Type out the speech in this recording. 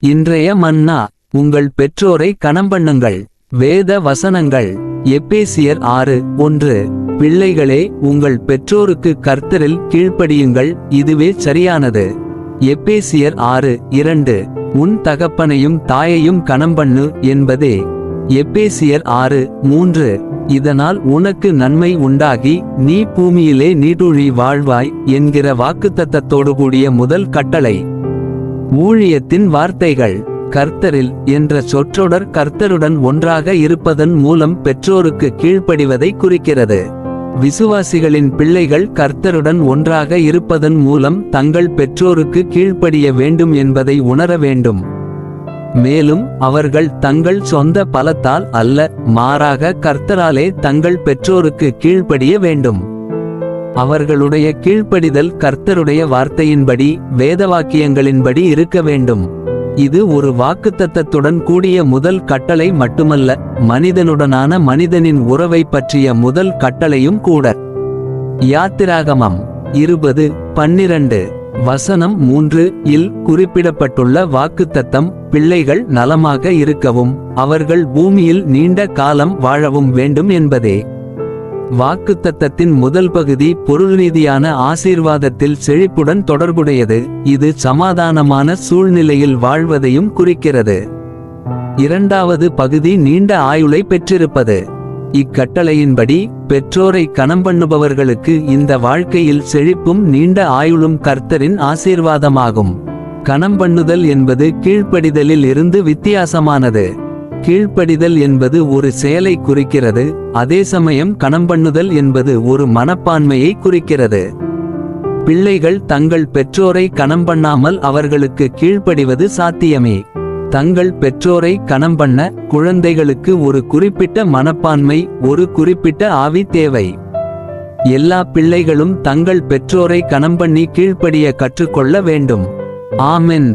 இன்றைய மன்னா. உங்கள் பெற்றோரை கணம்பண்ணுங்கள். வேத வசனங்கள். எபேசியர் 6:1. பிள்ளைகளே, உங்கள் பெற்றோருக்கு கர்த்தரில் கீழ்ப்படியுங்கள், இதுவே சரியானது. எபேசியர் 6:2. உன் தகப்பனையும் தாயையும் கணம்பண்ணு என்பதே. எபேசியர் 6:3. இதனால் உனக்கு நன்மை உண்டாகி நீ பூமியிலே நீடூழி வாழ்வாய் என்கிற வாக்குத்தத்தத்தோடு கூடிய முதல் கட்டளை. ஊழியத்தின் வார்த்தைகள். கர்த்தரில் என்ற சொற்றொடர் கர்த்தருடன் ஒன்றாக இருப்பதன் மூலம் பெற்றோருக்கு கீழ்ப்படிவதை குறிக்கிறது. விசுவாசிகளின் பிள்ளைகள் கர்த்தருடன் ஒன்றாக இருப்பதன் மூலம் தங்கள் பெற்றோருக்கு கீழ்ப்படிய வேண்டும் என்பதை உணர வேண்டும். மேலும் அவர்கள் தங்கள் சொந்த பலத்தால் அல்ல, மாறாக கர்த்தராலே தங்கள் பெற்றோருக்கு கீழ்ப்படிய வேண்டும். அவர்களுடைய கீழ்ப்படிதல் கர்த்தருடைய வார்த்தையின்படி, வேதவாக்கியங்களின்படி இருக்க வேண்டும். இது ஒரு வாக்குத்தத்தத்துடன் கூடிய முதல் கட்டளை மட்டுமல்ல, மனிதனுடனான மனிதனின் உறவை பற்றிய முதல் கட்டளையும் கூட. யாத்திராகமம் 20:12 வசனம் 3 இல் குறிப்பிடப்பட்டுள்ள வாக்குத்தத்தம் பிள்ளைகள் நலமாக இருக்கவும் அவர்கள் பூமியில் நீண்ட காலம் வாழவும் வேண்டும் என்பதே. வாக்குத்தத்தத்தின் முதல் பகுதி பொருள்ரீதியான ஆசீர்வாதத்தில் செழிப்புடன் தொடர்புடையது. இது சமாதானமான சூழ்நிலையில் வாழ்வதையும் குறிக்கிறது. இரண்டாவது பகுதி நீண்ட ஆயுளை பெற்றிருப்பது. இக்கட்டளையின்படி பெற்றோரை கணம்பண்ணுபவர்களுக்கு இந்த வாழ்க்கையில் செழிப்பும் நீண்ட ஆயுளும் கர்த்தரின் ஆசீர்வாதமாகும். கணம்பண்ணுதல் என்பது கீழ்ப்படிதலில் இருந்து வித்தியாசமானது. கீழ்ப்படிதல் என்பது ஒரு செயலை குறிக்கிறது, அதே சமயம் கணம்பண்ணுதல் என்பது ஒரு மனப்பான்மையை குறிக்கிறது. பிள்ளைகள் தங்கள் பெற்றோரை கணம்பண்ணாமல் அவர்களுக்கு கீழ்ப்படிவது சாத்தியமே. தங்கள் பெற்றோரை கணம்பண்ண குழந்தைகளுக்கு ஒரு குறிப்பிட்ட மனப்பான்மை, ஒரு குறிப்பிட்ட ஆவி தேவை. எல்லா பிள்ளைகளும் தங்கள் பெற்றோரை கணம்பண்ணி கீழ்ப்படிய கற்றுக்கொள்ள வேண்டும். ஆமென்.